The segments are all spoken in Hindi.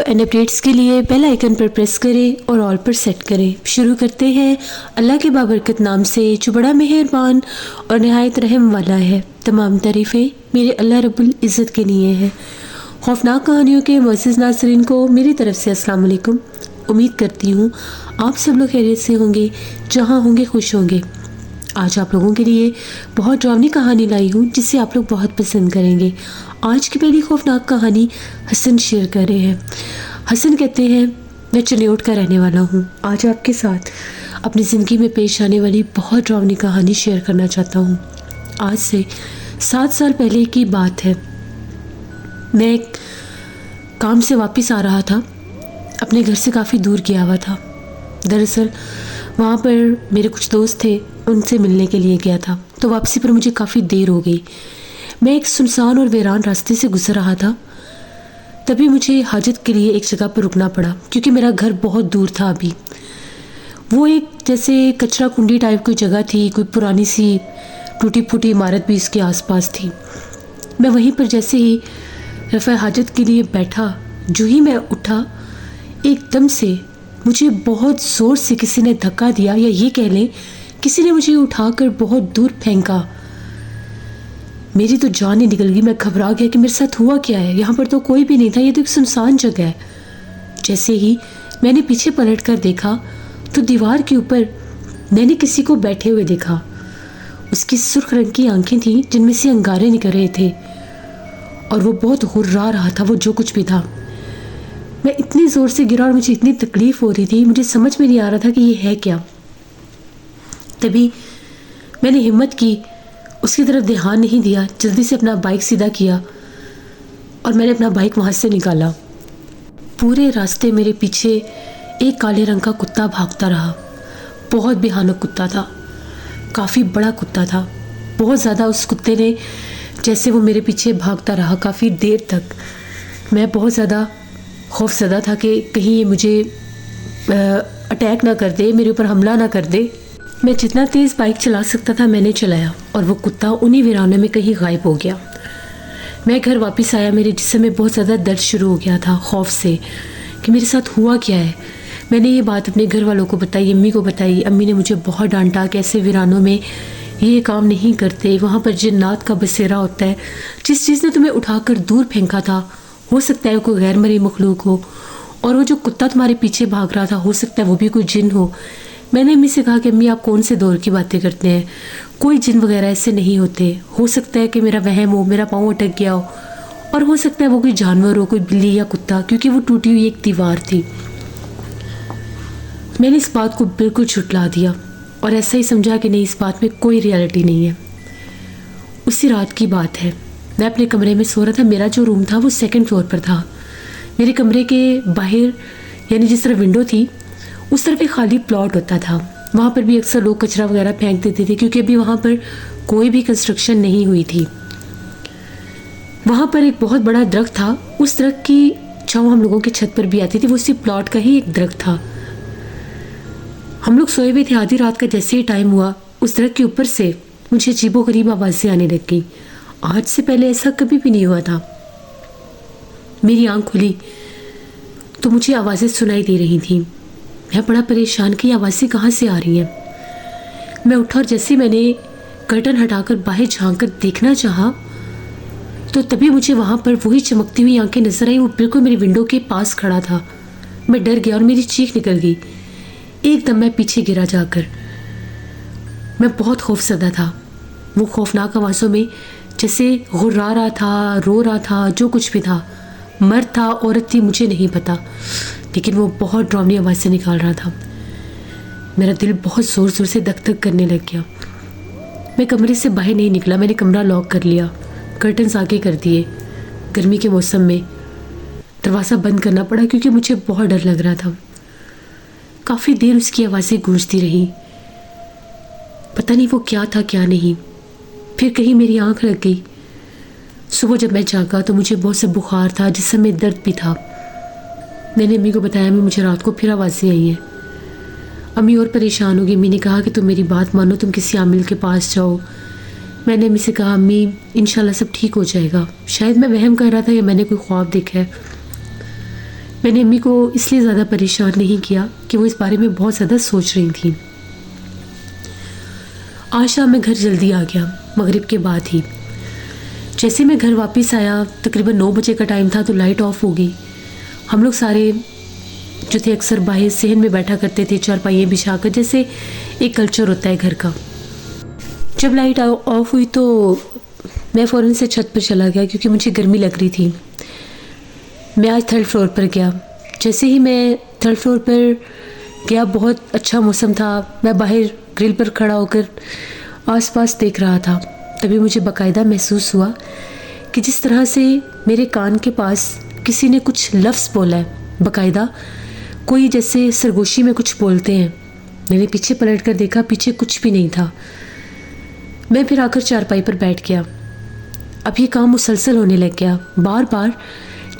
एंड अपडेट्स के लिए बेल आइकन पर प्रेस करें और ऑल पर सेट करें। शुरू करते हैं अल्लाह के बाबरकत नाम से जो बड़ा मेहरबान और नहायत रहम वाला है। तमाम तारीफ़ें मेरे अल्लाह रब्बुल इज़्ज़त के लिए हैं। खौफनाक कहानियों के मुअज़्ज़िज़ नाज़रीन को मेरी तरफ से अस्सलाम वालेकुम। उम्मीद करती हूँ आप सब लोग खैरियत से होंगे, जहाँ होंगे खुश होंगे। आज आप लोगों के लिए बहुत डरावनी कहानी लाई हूँ जिसे आप लोग बहुत पसंद करेंगे। आज की पहली खौफनाक कहानी हसन शेयर कर रहे हैं। हसन कहते हैं, मैं चिन्योट का रहने वाला हूँ। आज आपके साथ अपनी ज़िंदगी में पेश आने वाली बहुत डरावनी कहानी शेयर करना चाहता हूँ। आज से 7 साल पहले की बात है। मैं एक काम से वापस आ रहा था, अपने घर से काफ़ी दूर गया हुआ था। दरअसल वहाँ पर मेरे कुछ दोस्त थे, उनसे मिलने के लिए गया था, तो वापसी पर मुझे काफ़ी देर हो गई। मैं एक सुनसान और वीरान रास्ते से गुजर रहा था, तभी मुझे हाजत के लिए एक जगह पर रुकना पड़ा क्योंकि मेरा घर बहुत दूर था। अभी वो एक जैसे कचरा कुंडी टाइप कोई जगह थी, कोई पुरानी सी टूटी फूटी इमारत भी इसके आसपास थी। मैं वहीं पर जैसे ही रफ़ा हाजत के लिए बैठा, जो ही मैं उठा, एकदम से मुझे बहुत ज़ोर से किसी ने धक्का दिया, या ये कह लें किसी ने मुझे उठाकर बहुत दूर फेंका। मेरी तो जान ही निकल गई। मैं घबरा गया कि मेरे साथ हुआ क्या है। यहाँ पर तो कोई भी नहीं था, ये तो एक सुनसान जगह है। जैसे ही मैंने पीछे पलट कर देखा तो दीवार के ऊपर मैंने किसी को बैठे हुए देखा। उसकी सुर्ख रंग की आंखें थीं जिनमें से अंगारे निकल रहे थे और वो बहुत हुर्रा रहा था, वो जो कुछ भी था। मैं इतनी ज़ोर से गिरा और मुझे इतनी तकलीफ़ हो रही थी, मुझे समझ में नहीं आ रहा था कि ये है क्या। तभी मैंने हिम्मत की, उसकी तरफ ध्यान नहीं दिया, जल्दी से अपना बाइक सीधा किया और मैंने अपना बाइक वहाँ से निकाला। पूरे रास्ते मेरे पीछे एक काले रंग का कुत्ता भागता रहा। बहुत भयानक कुत्ता था, काफ़ी बड़ा कुत्ता था, बहुत ज़्यादा। उस कुत्ते ने जैसे वो मेरे पीछे भागता रहा काफ़ी देर तक। मैं बहुत ज़्यादा खौफज़दा था कि कहीं ये मुझे अटैक ना कर दे, मेरे ऊपर हमला ना कर दे। मैं जितना तेज़ बाइक चला सकता था मैंने चलाया और वो कुत्ता उन्हीं वीरानों में कहीं गायब हो गया। मैं घर वापस आया, मेरे जिस्म में बहुत ज़्यादा दर्द शुरू हो गया था खौफ से कि मेरे साथ हुआ क्या है। मैंने ये बात अपने घर वालों को बताई, अम्मी को बताई। अम्मी ने मुझे बहुत डांटा कि ऐसे वीरानों में ये काम नहीं करते, वहाँ पर जिन्नात का बसेरा होता है। जिस चीज़ ने तुम्हें उठाकर दूर फेंका था, हो सकता है कोई गैर मरी मखलूक हो, और वो जो कुत्ता तुम्हारे पीछे भाग रहा था, हो सकता है वो भी कोई जिन हो। मैंने अम्मी से कहा कि अम्मी आप कौन से दौर की बातें करते हैं, कोई जिन वगैरह ऐसे नहीं होते। हो सकता है कि मेरा वहम हो, मेरा पाँव अटक गया हो, और हो सकता है वो कोई जानवर हो, कोई बिल्ली या कुत्ता, क्योंकि वो टूटी हुई एक दीवार थी। मैंने इस बात को बिल्कुल झुठला दिया और ऐसा ही समझा कि नहीं, इस बात में कोई रियलिटी नहीं है। उसी रात की बात है, मैं अपने कमरे में सो रहा था। मेरा जो रूम था वो 2nd फ्लोर पर था। मेरे कमरे के बाहर, यानी जिस तरफ विंडो थी, उस तरफ एक खाली प्लॉट होता था। वहाँ पर भी अक्सर लोग कचरा वगैरह फेंक देते थे क्योंकि अभी वहाँ पर कोई भी कंस्ट्रक्शन नहीं हुई थी। वहाँ पर एक बहुत बड़ा दरख्त था, उस दरख्त की छाँव हम लोगों की छत पर भी आती थी। वो उसी प्लॉट का ही एक दरख्त था। हम लोग सोए हुए थे, आधी रात का जैसे ही टाइम हुआ, उस दरख्त के ऊपर से मुझे अजीबोगरीब आवाज़ें आने लग गई। आज से पहले ऐसा कभी भी नहीं हुआ था। मेरी आँख खुली तो मुझे आवाज़ें सुनाई दे रही थीं। मैं बड़ा परेशान कि आवाज़ें कहाँ से आ रही हैं। मैं उठा और जैसे मैंने कर्टन हटाकर बाहर झांक कर देखना चाहा तो तभी मुझे वहाँ पर वही चमकती हुई आंखें नजर आई। वो बिल्कुल मेरी विंडो के पास खड़ा था। मैं डर गया और मेरी चीख निकल गई। एकदम मैं पीछे गिरा जाकर। मैं बहुत खौफज़दा था। वो खौफनाक आवाज़ों में जैसे गुर्रा रहा था, रो रहा था, जो कुछ भी था। मर्द था, औरत थी, मुझे नहीं पता, लेकिन वो बहुत डरावनी आवाज़ से निकाल रहा था। मेरा दिल बहुत ज़ोर ज़ोर से धक धक करने लग गया। मैं कमरे से बाहर नहीं निकला, मैंने कमरा लॉक कर लिया, कर्टन्स आगे कर दिए। गर्मी के मौसम में दरवाज़ा बंद करना पड़ा क्योंकि मुझे बहुत डर लग रहा था। काफ़ी देर उसकी आवाज़ें गूंजती रही, पता नहीं वो क्या था क्या नहीं। फिर कहीं मेरी आँख लग गई। सुबह जब मैं जागा तो मुझे बहुत सा बुखार था, जिससे में दर्द भी था। मैंने अम्मी को बताया, अम्मी मुझे रात को फिर आवाज़ें आई हैं। अम्मी और परेशान हो गई। अम्मी ने कहा कि तुम मेरी बात मानो, तुम किसी आमिल के पास जाओ। मैंने अम्मी से कहा, अम्मी इंशाल्लाह सब ठीक हो जाएगा। शायद मैं वहम कर रहा था या मैंने कोई ख्वाब देखा है। मैंने अम्मी को इसलिए ज़्यादा परेशान नहीं किया कि वो इस बारे में बहुत ज़्यादा सोच रही थी। आज शाम मैं घर जल्दी आ गया, मगरिब के बाद ही। जैसे मैं घर वापस आया, तकरीबन 9 बजे का टाइम था, तो लाइट ऑफ हो गई। हम लोग सारे जो थे अक्सर बाहर सहन में बैठा करते थे, चारपाइयाँ बिछाकर, जैसे एक कल्चर होता है घर का। जब लाइट ऑफ हुई तो मैं फ़ौरन से छत पर चला गया क्योंकि मुझे गर्मी लग रही थी। मैं आज 3rd फ्लोर पर गया। जैसे ही मैं 3rd फ्लोर पर गया, बहुत अच्छा मौसम था। मैं बाहर ग्रिल पर खड़ा होकर आसपास देख रहा था। तभी मुझे बाकायदा महसूस हुआ कि जिस तरह से मेरे कान के पास किसी ने कुछ लफ्ज़ बोला है, बाकायदा कोई जैसे सरगोशी में कुछ बोलते हैं। मैंने पीछे पलट कर देखा, पीछे कुछ भी नहीं था। मैं फिर आकर चारपाई पर बैठ गया। अब ये काम मुसलसल होने लग गया, बार बार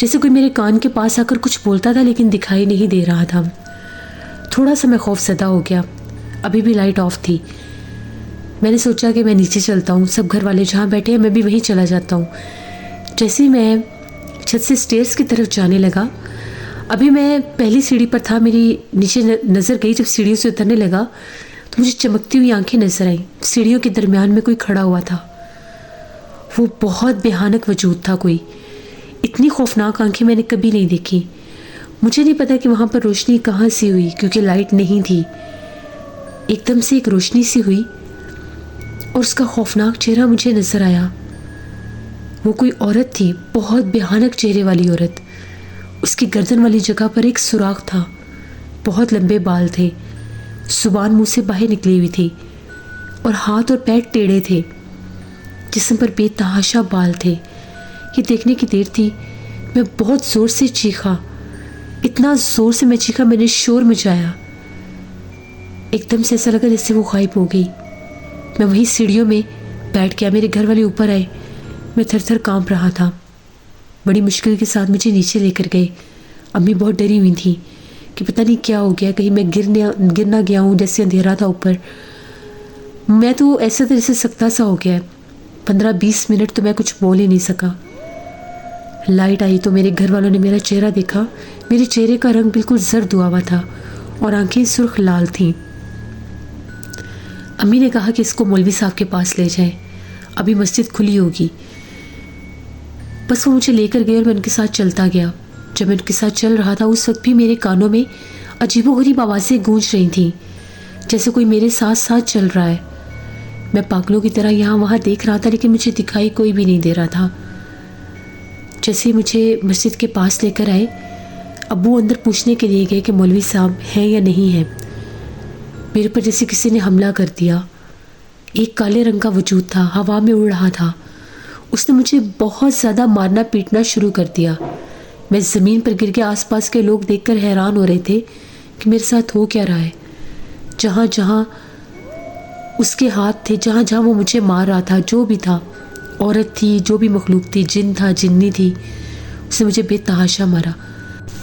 जैसे कोई मेरे कान के पास आकर कुछ बोलता था लेकिन दिखाई नहीं दे रहा था। थोड़ा सा मैं खौफज़दा हो गया। अभी भी लाइट ऑफ थी। मैंने सोचा कि मैं नीचे चलता हूँ, सब घर वाले जहाँ बैठे हैं मैं भी वहीं चला जाता हूँ। जैसे ही मैं छत से स्टेयर्स की तरफ जाने लगा, अभी मैं पहली सीढ़ी पर था, मेरी नीचे नज़र गई। जब सीढ़ियों से उतरने लगा तो मुझे चमकती हुई आंखें नजर आई। सीढ़ियों के दरमियान में कोई खड़ा हुआ था। वो बहुत भयानक वजूद था कोई। इतनी खौफनाक आंखें मैंने कभी नहीं देखी। मुझे नहीं पता कि वहाँ पर रोशनी कहाँ से हुई, क्योंकि लाइट नहीं थी। एकदम से एक रोशनी सी हुई और उसका खौफनाक चेहरा मुझे नजर आया। वो कोई औरत थी, बहुत भयानक चेहरे वाली औरत। उसकी गर्दन वाली जगह पर एक सुराख था। बहुत लंबे बाल थे, जुबान मुंह से बाहर निकली हुई थी और हाथ और पैर टेढ़े थे। जिस्म पर बेतहाशा बाल थे। ये देखने की देर थी, मैं बहुत ज़ोर से चीखा। इतना ज़ोर से मैं चीखा, मैंने शोर मचाया। एकदम से ऐसा लगा जैसे वो गायब हो गई। मैं वहीं सीढ़ियों में बैठ गया। मेरे घर वाले ऊपर आए। मैं थर थर काँप रहा था। बड़ी मुश्किल के साथ मुझे नीचे लेकर गए। अम्मी बहुत डरी हुई थी कि पता नहीं क्या हो गया, कहीं मैं गिर ना गया हूँ। जैसे अंधेरा था ऊपर, मैं तो ऐसे तरह से सकता सा हो गया। 15-20 मिनट तो मैं कुछ बोल ही नहीं सका। लाइट आई तो मेरे घर वालों ने मेरा चेहरा देखा। मेरे चेहरे का रंग बिल्कुल जर्द हुआ हुआ था और आंखें सुर्ख लाल थीं। अम्मी ने कहा कि इसको मौलवी साहब के पास ले जाएं, अभी मस्जिद खुली होगी। बस वो मुझे लेकर गए और मैं उनके साथ चलता गया। जब मैं उनके साथ चल रहा था, उस वक्त भी मेरे कानों में अजीबोगरीब आवाज़ें गूंज रही थीं, जैसे कोई मेरे साथ साथ चल रहा है। मैं पागलों की तरह यहाँ वहाँ देख रहा था, लेकिन मुझे दिखाई कोई भी नहीं दे रहा था। जैसे मुझे मस्जिद के पास लेकर आए, अब्बू अंदर पूछने के लिए गए कि मौलवी साहब हैं या नहीं हैं। मेरे पर जैसे किसी ने हमला कर दिया। एक काले रंग का वजूद था, हवा में उड़ रहा था। उसने मुझे बहुत ज़्यादा मारना पीटना शुरू कर दिया। मैं ज़मीन पर गिर के आसपास के लोग देखकर हैरान हो रहे थे कि मेरे साथ हो क्या रहा है। जहाँ जहाँ उसके हाथ थे, जहाँ जहाँ वो मुझे मार रहा था, जो भी था, औरत थी, जो भी मखलूक थी, जिन था, जिन्नी थी, उसने मुझे बेतहाशा मारा।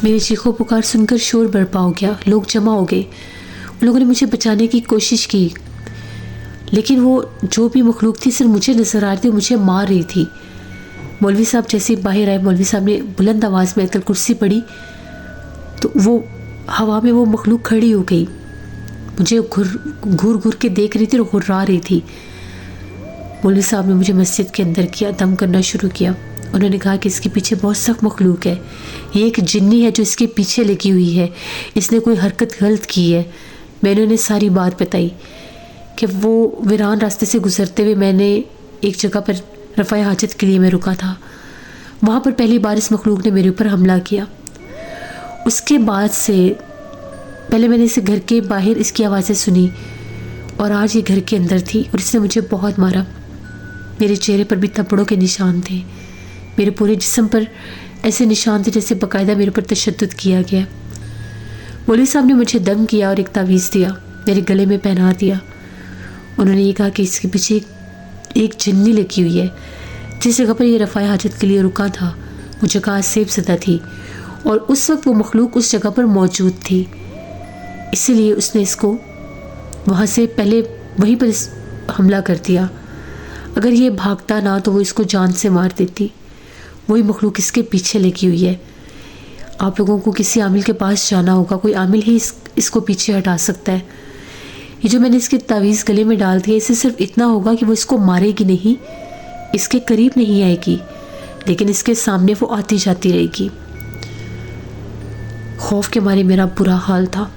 मेरी चीखों पुकार सुनकर शोर बरपा हो गया। लोग जमा हो गए। उन लोगों ने मुझे बचाने की कोशिश की, लेकिन वो जो भी मखलूक थी सिर्फ मुझे नजर आ रही थी, मुझे मार रही थी। मौलवी साहब जैसे बाहर आए, मौलवी साहब ने बुलंद आवाज़ में आकर कुर्सी पड़ी तो वो हवा में वो मखलूक खड़ी हो गई। मुझे घूर घूर के देख रही थी और घुर्रा रही थी। मौलवी साहब ने मुझे मस्जिद के अंदर किया, दम करना शुरू किया। उन्होंने कहा कि इसके पीछे बहुत सख्त मखलूक है, ये एक जिन्नी है जो इसके पीछे लगी हुई है, इसने कोई हरकत गलत की है। मैंने उन्हें सारी बात बताई कि वो वीरान रास्ते से गुजरते हुए मैंने एक जगह पर रफ़ाए हाजत के लिए मैं रुका था। वहाँ पर पहली बार इस मखलूक ने मेरे ऊपर हमला किया। उसके बाद से पहले मैंने इसे घर के बाहर इसकी आवाज़ें सुनी और आज ये घर के अंदर थी और इसने मुझे बहुत मारा। मेरे चेहरे पर भी थप्पड़ों के निशान थे। मेरे पूरे जिस्म पर ऐसे निशान थे जैसे बाकायदा मेरे पर तशद्दुद किया गया। मौलवी साहब ने मुझे दम किया और एक तावीज़ दिया, मेरे गले में पहना दिया। उन्होंने ये कहा कि इसके पीछे एक जिन्नी लगी हुई है। जिस जगह पर ये रफ़ाए हाजत के लिए रुका था वो जगह सेब ज़दा थी और उस वक्त वो मखलूक उस जगह पर मौजूद थी, इसीलिए उसने इसको वहाँ से पहले वहीं पर हमला कर दिया। अगर ये भागता ना तो वो इसको जान से मार देती। वही मखलूक इसके पीछे लगी हुई है। आप लोगों को किसी आमिल के पास जाना होगा, कोई आमिल ही इसको पीछे हटा सकता है। ये जो मैंने इसके तावीज़ गले में डाल दिया, इससे सिर्फ इतना होगा कि वो इसको मारेगी नहीं, इसके करीब नहीं आएगी, लेकिन इसके सामने वो आती जाती रहेगी। खौफ के मारे मेरा बुरा हाल था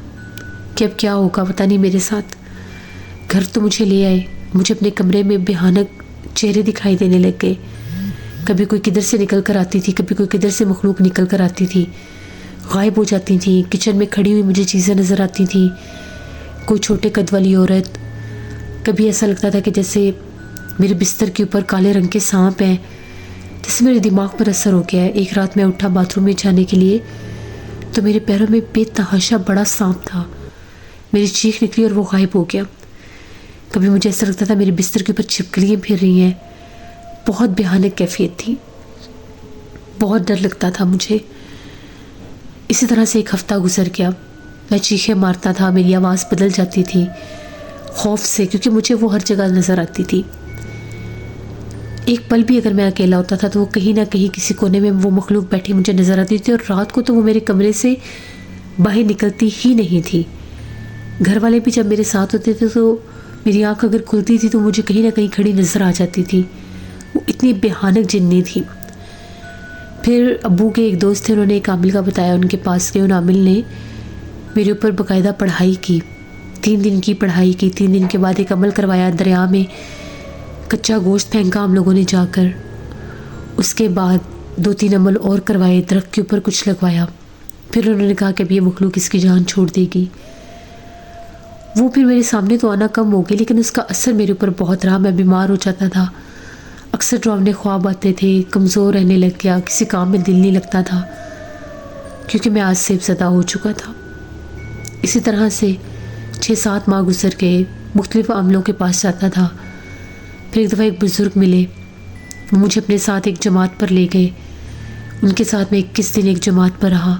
कि अब क्या होगा पता नहीं मेरे साथ। घर तो मुझे ले आए, मुझे अपने कमरे में भयानक चेहरे दिखाई देने लग गए। कभी कोई किधर से निकल कर आती थी, कभी कोई किधर से मखलूक निकल कर आती थी, गायब हो जाती थी। किचन में खड़ी हुई मुझे चीज़ें नज़र आती थी, कोई छोटे कद वाली औरत। कभी ऐसा लगता था कि जैसे मेरे बिस्तर के ऊपर काले रंग के सांप हैं, जैसे मेरे दिमाग पर असर हो गया है। एक रात मैं उठा बाथरूम में जाने के लिए तो मेरे पैरों में बेतहाशा बड़ा सांप था। मेरी चीख निकली और वो गायब हो गया। कभी मुझे ऐसा लगता था मेरे बिस्तर के ऊपर छिपकलियाँ फिर रही हैं। बहुत भयानक कैफियत थी, बहुत डर लगता था मुझे। इसी तरह से एक हफ्ता गुजर गया। मैं चीखें मारता था, मेरी आवाज़ बदल जाती थी खौफ से, क्योंकि मुझे वो हर जगह नज़र आती थी। एक पल भी अगर मैं अकेला होता था तो वो कहीं ना कहीं किसी कोने में वो मखलूक बैठी मुझे नज़र आती थी। और रात को तो वो मेरे कमरे से बाहर निकलती ही नहीं थी। घर वाले भी जब मेरे साथ होते थे तो मेरी आँख अगर खुलती थी तो मुझे कहीं ना कहीं खड़ी नज़र आ जाती थी। वो इतनी भयानक जिन्नी थी। फिर अब्बू के एक दोस्त थे, उन्होंने एक आमिल का बताया, उनके पास गए। उन आमिल ने मेरे ऊपर बाकायदा पढ़ाई की, 3 दिन की पढ़ाई की। 3 दिन के बाद एक अमल करवाया, दरिया में कच्चा गोश्त फेंका हम लोगों ने जाकर। उसके बाद 2-3 अमल और करवाए, दरख्त के ऊपर कुछ लगवाया। फिर उन्होंने कहा कि अब ये मखलूक इसकी जान छोड़ देगी। वो फिर मेरे सामने तो आना कम हो गई, लेकिन उसका असर मेरे ऊपर बहुत रहा। मैं बीमार हो जाता था, अक्सर डरावने ख्वाब आते थे, कमज़ोर रहने लग गया, किसी काम में दिल नहीं लगता था क्योंकि मैं आज से ज़्यादा हो चुका था। इसी तरह से 6-7 माह गुजर गए। मुख्तलिफ अमलों के पास जाता था। फिर एक दफ़ा एक बुज़ुर्ग मिले, वो मुझे अपने साथ एक जमात पर ले गए। उनके साथ मैं 21 दिन एक जमात पर रहा।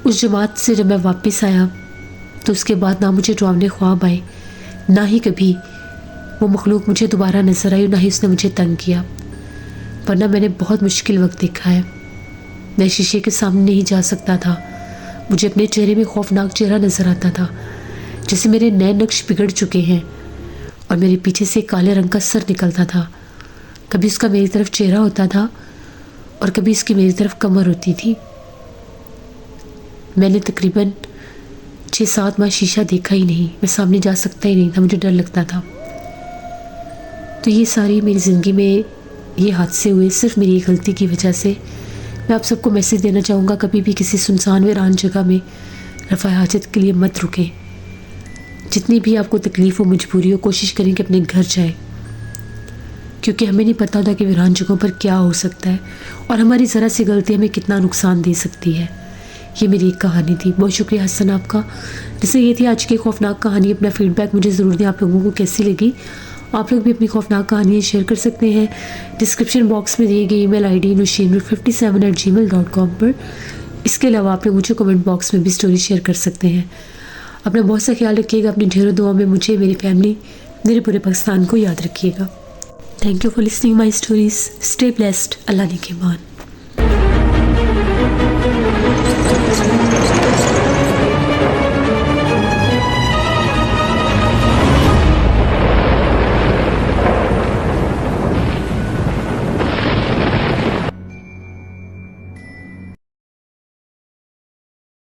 उस जमात से जब मैं वापस आया तो उसके बाद ना मुझे डरावने ख्वाब आए, ना ही कभी वो मखलूक मुझे दोबारा नज़र आई, ना ही उसने मुझे तंग किया। वरना मैंने बहुत मुश्किल वक्त देखा है। मैं शीशे के सामने नहीं जा सकता था। मुझे अपने चेहरे में खौफनाक चेहरा नज़र आता था, जैसे मेरे नए नक्श बिगड़ चुके हैं। और मेरे पीछे से काले रंग का सर निकलता था। कभी उसका मेरी तरफ चेहरा होता था और कभी इसकी मेरी तरफ कमर होती थी। मैंने तकरीबन 6-7 माह शीशा देखा ही नहीं। मैं सामने जा सकता ही नहीं था, मुझे डर लगता था। तो ये सारी मेरी ज़िंदगी में ये हादसे हुए सिर्फ मेरी गलती की वजह से। मैं आप सबको मैसेज देना चाहूँगा, कभी भी किसी सुनसान वीरान जगह में रफ़ा हाजत के लिए मत रुकें। जितनी भी आपको तकलीफ़ हो, मजबूरी हो, कोशिश करें कि अपने घर जाएं, क्योंकि हमें नहीं पता होता कि वीरान जगहों पर क्या हो सकता है और हमारी ज़रा सी गलती हमें कितना नुकसान दे सकती है। ये मेरी एक कहानी थी। बहुत शुक्रिया हसन आपका। जैसे ये थी आज की खौफनाक कहानी। अपना फीडबैक मुझे ज़रूर दें, आप लोगों को कैसी लगी। आप लोग भी अपनी खौफनाक कहानियाँ शेयर कर सकते हैं डिस्क्रिप्शन बॉक्स में दिए गए ईमेल आईडी nushinur57@gmail.com पर। इसके अलावा आप लोग मुझे कमेंट बॉक्स में भी स्टोरी शेयर कर सकते हैं। अपना बहुत सा ख्याल रखिएगा। अपनी ढेरों दुआ में मुझे, मेरी फैमिली, मेरे पूरे पाकिस्तान को याद रखिएगा। Thank you for listening my stories. Stay blessed. अल्लाह निगहबान।